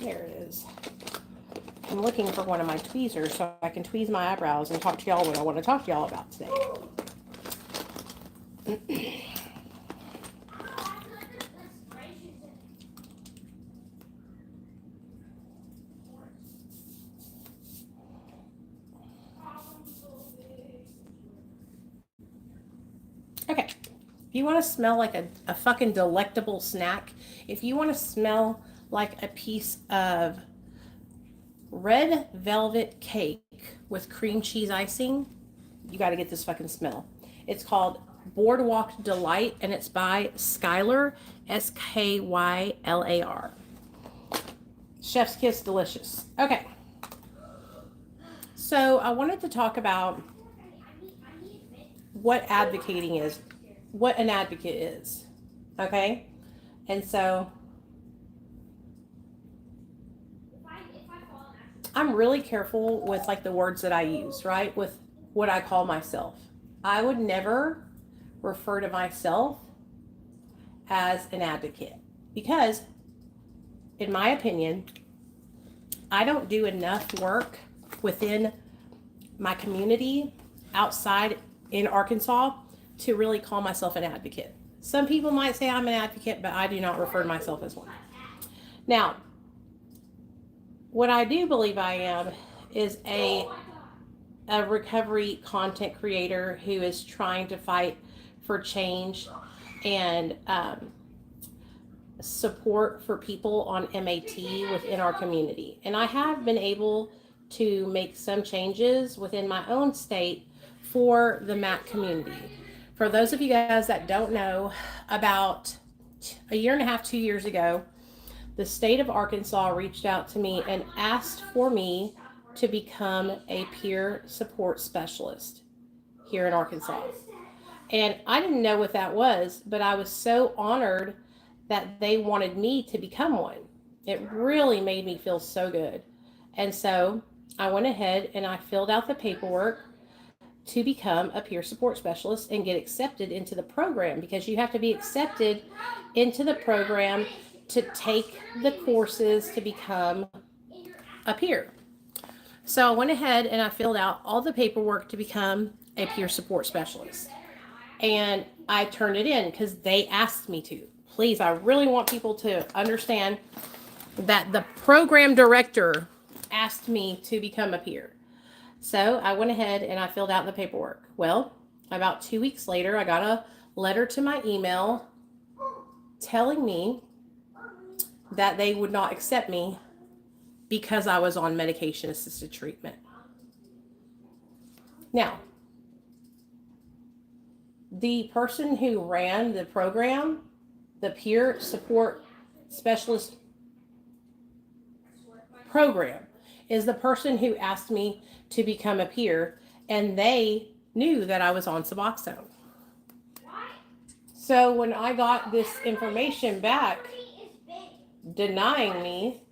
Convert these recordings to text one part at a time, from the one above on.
There it is. I'm looking for one of my tweezers so I can tweeze my eyebrows and talk to y'all what I want to talk to y'all about today. Okay, if you want to smell like a fucking delectable snack, if you want to smell like a piece of red velvet cake with cream cheese icing, you got to get this fucking smell. It's called Boardwalk Delight, and it's by Skylar, Skylar. Chef's kiss, delicious. Okay. So I wanted to talk about what advocating is, what an advocate is. Okay? And so I'm really careful with like the words that I use, right? With what I call myself. I would never refer to myself as an advocate because, in my opinion, I don't do enough work within my community outside in Arkansas to really call myself an advocate. Some people might say I'm an advocate, but I do not refer to myself as one. Now, what I do believe I am is a recovery content creator who is trying to fight for change and support for people on MAT within our community. And I have been able to make some changes within my own state for the MAT community. For those of you guys that don't know, about a year and a half, 2 years ago, the state of Arkansas reached out to me and asked for me to become a peer support specialist here in Arkansas. And I didn't know what that was, but I was so honored that they wanted me to become one. It really made me feel so good. And so I went ahead and I filled out the paperwork to become a peer support specialist and get accepted into the program, because you have to be accepted into the program to take the courses to become a peer. So I went ahead and I filled out all the paperwork to become a peer support specialist. And I turned it in because they asked me to. Please, I really want people to understand that the program director asked me to become a peer. So I went ahead and I filled out the paperwork. Well, about 2 weeks later, I got a letter to my email telling me that they would not accept me because I was on medication assisted treatment. Now, the person who ran the program, the peer support specialist program, is the person who asked me to become a peer, and they knew that I was on Suboxone. So when I got this information back denying me,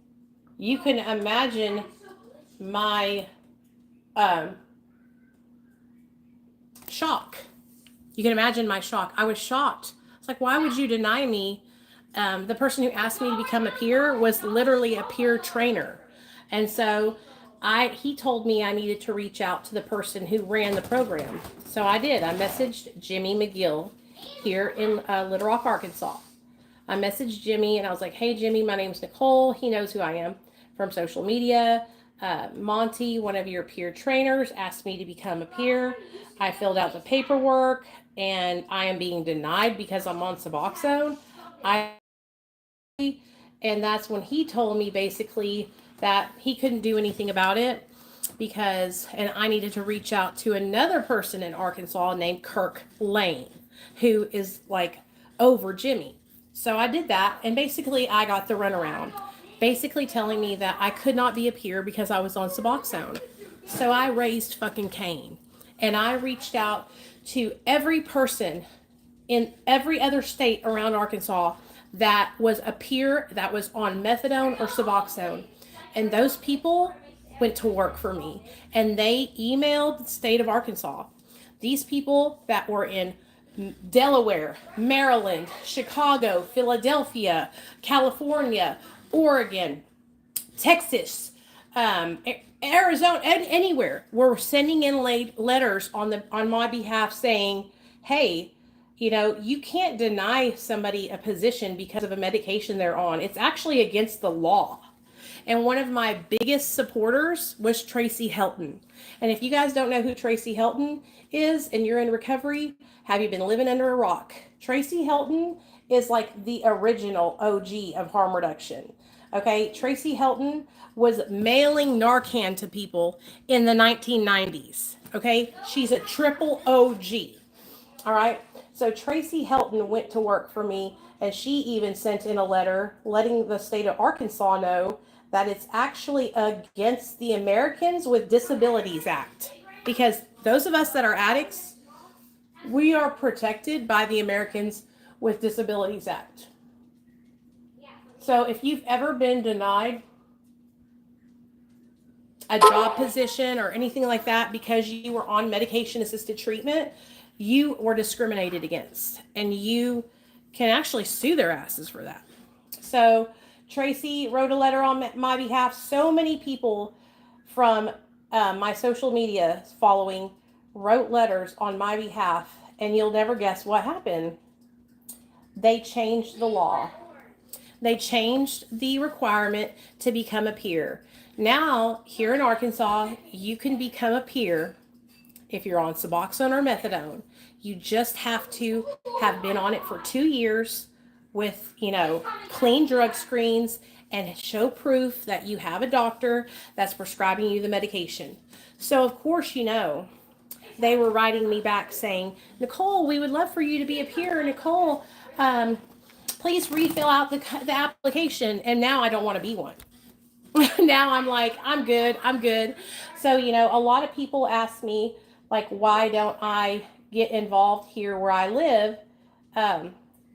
you can imagine my shock. You can imagine my shock. I was shocked. It's like, why would you deny me? The person who asked me to become a peer was literally a peer trainer. And so he told me I needed to reach out to the person who ran the program. So I did. I messaged Jimmy McGill here in Little Rock, Arkansas. I messaged Jimmy and I was like, hey, Jimmy, my name's Nicole. He knows who I am from social media. Monty, one of your peer trainers, asked me to become a peer. I filled out the paperwork and I am being denied because I'm on Suboxone. And that's when he told me basically that he couldn't do anything about it and I needed to reach out to another person in Arkansas named Kirk Lane, who is like over Jimmy. So I did that, and basically I got the runaround, basically telling me that I could not be a peer because I was on Suboxone. So I raised fucking Cain, and I reached out to every person in every other state around Arkansas that was a peer that was on methadone or Suboxone. And those people went to work for me, and they emailed the state of Arkansas. These people that were in Delaware, Maryland, Chicago, Philadelphia, California, Oregon, Texas, Arizona, anywhere. Were sending in letters on my behalf saying, "Hey, you can't deny somebody a position because of a medication they're on. It's actually against the law." And one of my biggest supporters was Tracy Helton. And if you guys don't know who Tracy Helton is and you're in recovery, have you been living under a rock? Tracy Helton is like the original OG of harm reduction. Okay, Tracy Helton was mailing Narcan to people in the 1990s. Okay, she's a triple OG. All right. So Tracy Helton went to work for me, and she even sent in a letter letting the state of Arkansas know that it's actually against the Americans with Disabilities Act. Because those of us that are addicts, we are protected by the Americans with Disabilities Act. So if you've ever been denied a job position or anything like that because you were on medication assisted treatment, you were discriminated against, and you can actually sue their asses for that. So Tracy wrote a letter on my behalf. So many people from my social media following wrote letters on my behalf, and you'll never guess what happened. They changed the law. They changed the requirement to become a peer. Now, here in Arkansas, you can become a peer if you're on Suboxone or Methadone. You just have to have been on it for 2 years with, clean drug screens and show proof that you have a doctor that's prescribing you the medication. So, of course, they were writing me back saying, "Nicole, we would love for you to be a peer. Nicole, please refill out the application." And now I don't want to be one. Now I'm like, I'm good. So, a lot of people ask me, like, why don't I get involved here where I live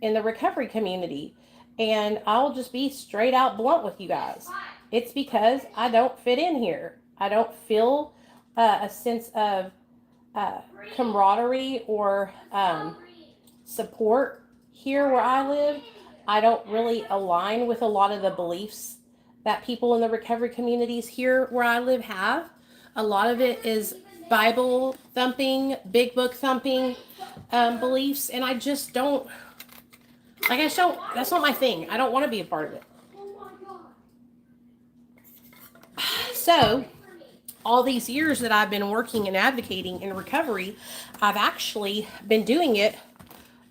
in the recovery community? And I'll just be straight out blunt with you guys. It's because I don't fit in here. I don't feel a sense of camaraderie or support here where I live. I don't really align with a lot of the beliefs that people in the recovery communities here where I live have. A lot of it is Bible thumping, big book thumping beliefs, and I just don't, that's not my thing. I don't want to be a part of it. So, all these years that I've been working and advocating in recovery, I've actually been doing it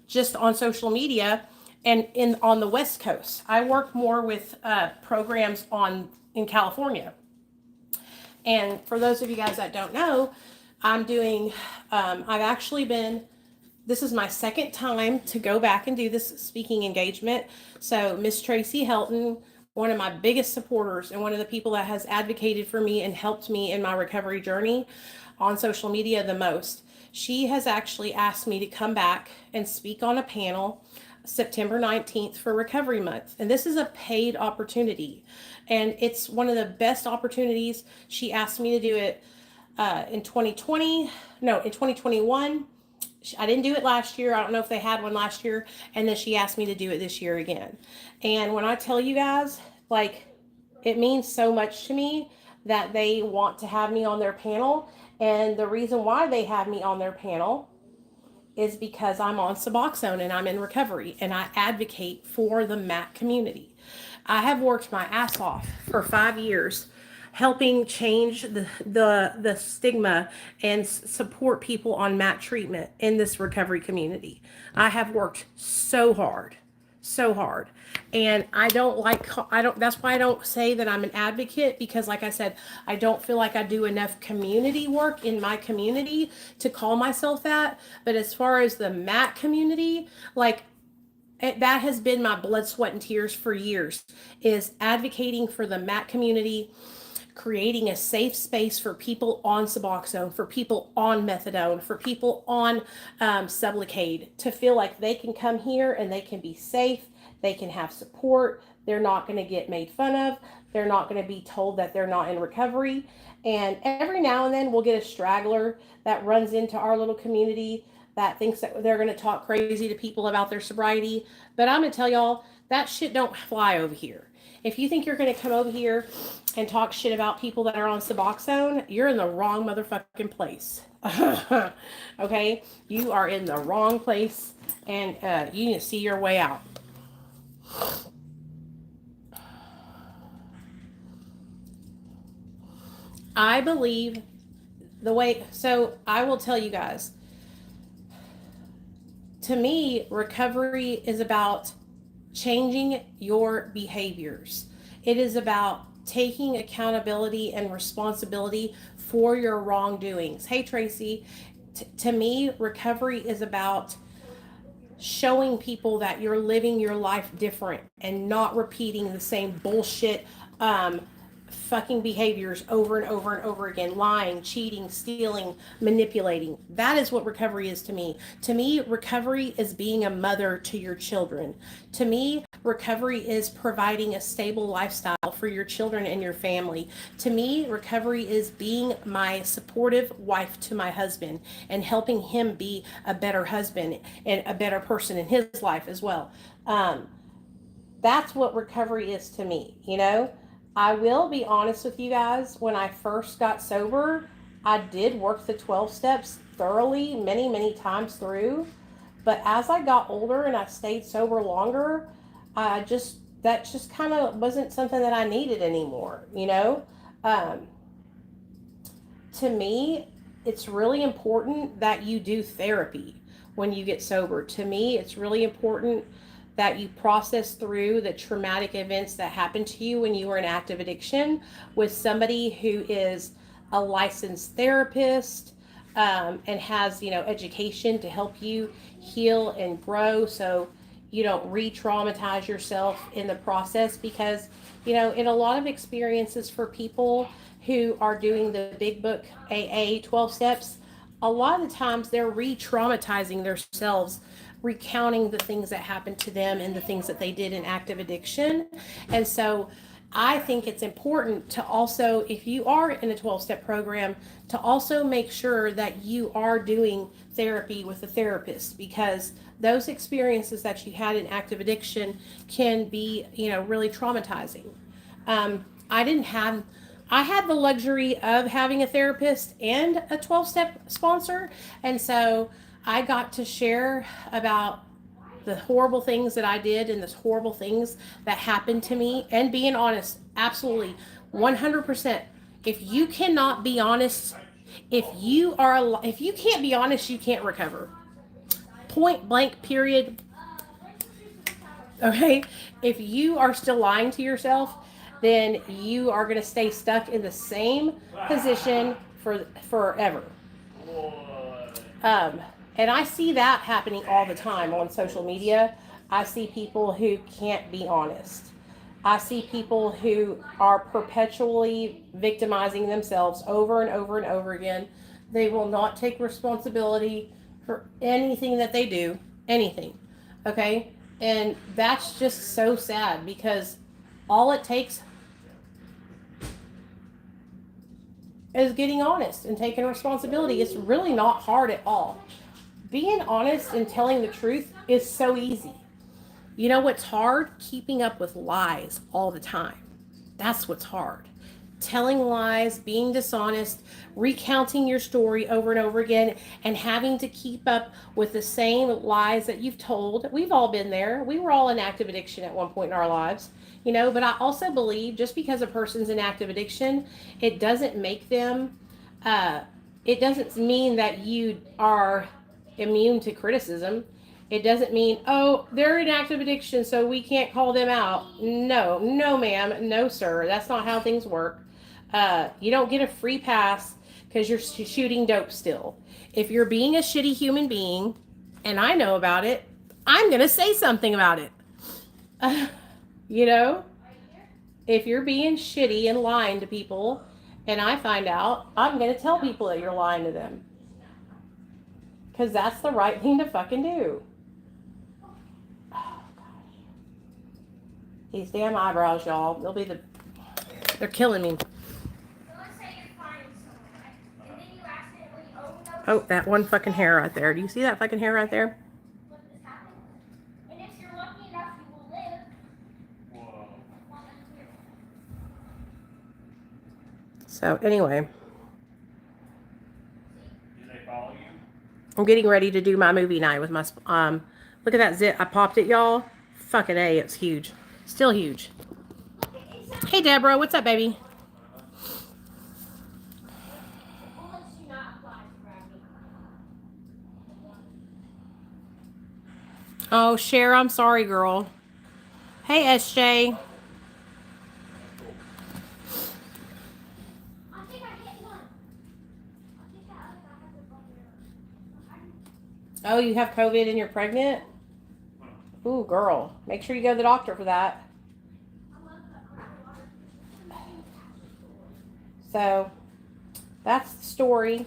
just on social media and on the West Coast. I work more with programs in California. And for those of you guys that don't know, I've actually been, this is my second time to go back and do this speaking engagement. So Miss Tracy Helton, one of my biggest supporters and one of the people that has advocated for me and helped me in my recovery journey on social media the most, she has actually asked me to come back and speak on a panel September 19th for Recovery Month. And this is a paid opportunity. And it's one of the best opportunities. She asked me to do it in 2021. I didn't do it last year. I don't know if they had one last year. And then she asked me to do it this year again. And when I tell you guys, like, it means so much to me that they want to have me on their panel. And the reason why they have me on their panel is because I'm on Suboxone and I'm in recovery and I advocate for the MAT community. I have worked my ass off for 5 years helping change the stigma and support people on MAT treatment in this recovery community. I have worked so hard. And that's why I don't say that I'm an advocate, because like I said, I don't feel like I do enough community work in my community to call myself that. But as far as the MAT community, that has been my blood, sweat, and tears for years, is advocating for the MAT community, creating a safe space for people on Suboxone, for people on Methadone, for people on Sublocade, to feel like they can come here and they can be safe, they can have support, they're not going to get made fun of, they're not going to be told that they're not in recovery. And every now and then we'll get a straggler that runs into our little community that thinks that they're going to talk crazy to people about their sobriety. But I'm going to tell y'all, that shit don't fly over here. If you think you're going to come over here and talk shit about people that are on Suboxone, you're in the wrong motherfucking place. Okay? You are in the wrong place, and you need to see your way out. I believe so I will tell you guys, to me, recovery is about changing your behaviors. It is about taking accountability and responsibility for your wrongdoings. Hey, Tracy, to me, recovery is about showing people that you're living your life different and not repeating the same bullshit fucking behaviors over and over and over again. Lying, cheating, stealing, manipulating. That is what recovery is to me. To me, recovery is being a mother to your children. To me, recovery is providing a stable lifestyle for your children and your family. To me, recovery is being my supportive wife to my husband and helping him be a better husband and a better person in his life as well. That's what recovery is to me, you know? I will be honest with you guys. When I first got sober, I did work the 12 steps thoroughly many, many times through. But as I got older and I stayed sober longer, that just kind of wasn't something that I needed anymore, you know? To me, it's really important that you do therapy when you get sober. To me, it's really important that you process through the traumatic events that happened to you when you were in active addiction with somebody who is a licensed therapist, and has, you know, education to help you heal and grow, so you don't re-traumatize yourself in the process. Because, you know, in a lot of experiences for people who are doing the big book AA 12 steps, a lot of the times they're re-traumatizing themselves, recounting the things that happened to them and the things that they did in active addiction. And so I think it's important to also, if you are in a 12-step program, to also make sure that you are doing therapy with a therapist, because those experiences that you had in active addiction can be, you know, really traumatizing. I had the luxury of having a therapist and a 12-step sponsor. And so I got to share about the horrible things that I did and the horrible things that happened to me, and being honest. Absolutely, 100%. If you cannot be honest, if you can't be honest, you can't recover. Point blank, period. Okay? If you are still lying to yourself, then you are going to stay stuck in the same position for forever. And I see that happening all the time on social media. I see people who can't be honest. I see people who are perpetually victimizing themselves over and over and over again. They will not take responsibility for anything that they do, anything. Okay? And that's just so sad, because all it takes is getting honest and taking responsibility. It's really not hard at all. Being honest and telling the truth is so easy. You know what's hard? Keeping up with lies all the time. That's what's hard. Telling lies, being dishonest, recounting your story over and over again, and having to keep up with the same lies that you've told. We've all been there. We were all in active addiction at one point in our lives, you know, but I also believe just because a person's in active addiction, it doesn't make them, it doesn't mean that you are immune to criticism. It doesn't mean, oh, they're in active addiction, so we can't call them out. No, ma'am. No, sir. That's not how things work. You don't get a free pass because you're shooting dope still. If you're being a shitty human being, and I know about it, I'm going to say something about it. You know, if you're being shitty and lying to people, and I find out, I'm going to tell people that you're lying to them. Because that's the right thing to fucking do. Oh, gosh. These damn eyebrows, y'all. They're killing me. Oh, that one fucking hair right there. Do you see that fucking hair right there? So anyway, Do they follow you? I'm getting ready to do my movie night with my look at that zit. I popped it, y'all. Fucking A, it's huge. Still huge. Hey Deborah, what's up, baby? Oh, Cher, I'm sorry, girl. Hey, SJ. Oh, you have COVID and you're pregnant? Ooh, girl. Make sure you go to the doctor for that. So, that's the story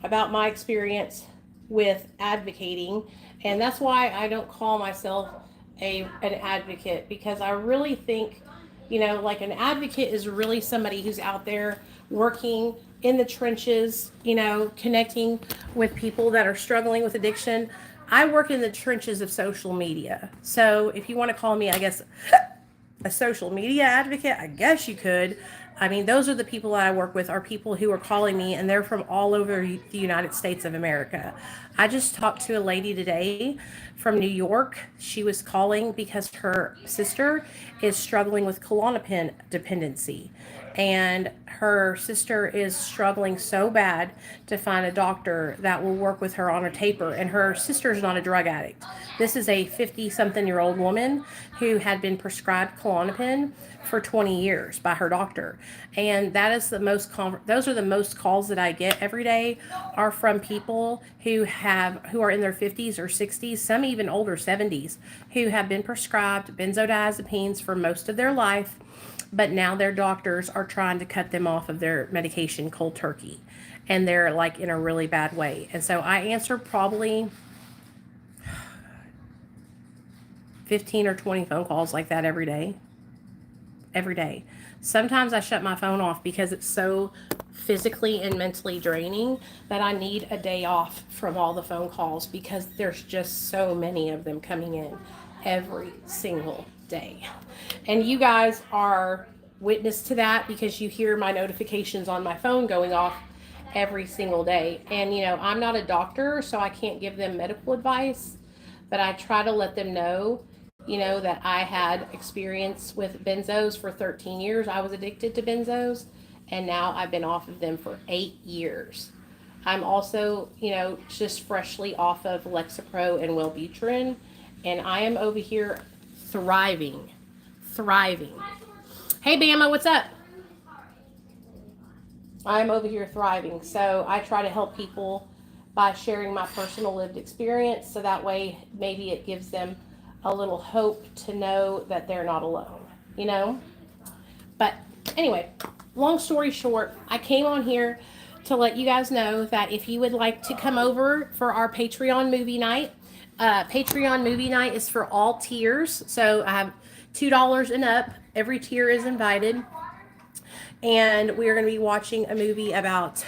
about my experience with advocating. And that's why I don't call myself an advocate, because I really think, like an advocate is really somebody who's out there working in the trenches, connecting with people that are struggling with addiction. I work in the trenches of social media. So if you want to call me, I guess, a social media advocate, I guess you could. I mean, those are the people that I work with, are people who are calling me, and they're from all over the United States of America. I just talked to a lady today from New York. She was calling because her sister is struggling with Klonopin dependency. And her sister is struggling so bad to find a doctor that will work with her on a taper. And her sister is not a drug addict. This is a 50-something-year-old woman who had been prescribed Klonopin for 20 years by her doctor. And that is those are the most calls that I get every day, are from people who are in their 50s or 60s, some even older, 70s, who have been prescribed benzodiazepines for most of their life, but now their doctors are trying to cut them off of their medication cold turkey, and they're like in a really bad way. And so I answer probably 15 or 20 phone calls like that every day. Sometimes I shut my phone off because it's so physically and mentally draining that I need a day off from all the phone calls, because there's just so many of them coming in every single day. And you guys are witness to that, because you hear my notifications on my phone going off every single day. And I'm not a doctor, so I can't give them medical advice, but I try to let them know that I had experience with benzos for 13 years. I was addicted to benzos, and now I've been off of them for 8 years. I'm also, just freshly off of Lexapro and Wellbutrin, and I am over here thriving. Hey, Bama, what's up? I'm over here thriving. So I try to help people by sharing my personal lived experience, so that way maybe it gives them a little hope to know that they're not alone, But anyway, long story short, I came on here to let you guys know that if you would like to come over for our Patreon movie night, Patreon movie night is for all tiers. So I have $2 and up. Every tier is invited. And we are going to be watching a movie about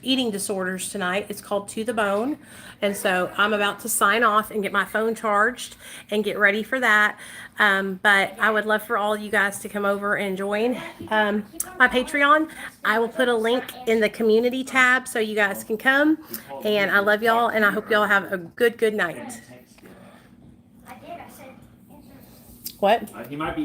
eating disorders tonight. It's called To the Bone. And so I'm about to sign off and get my phone charged and get ready for that. But I would love for all you guys to come over and join my Patreon. I will put a link in the community tab so you guys can come. And I love y'all, and I hope y'all have a good night. What? He might be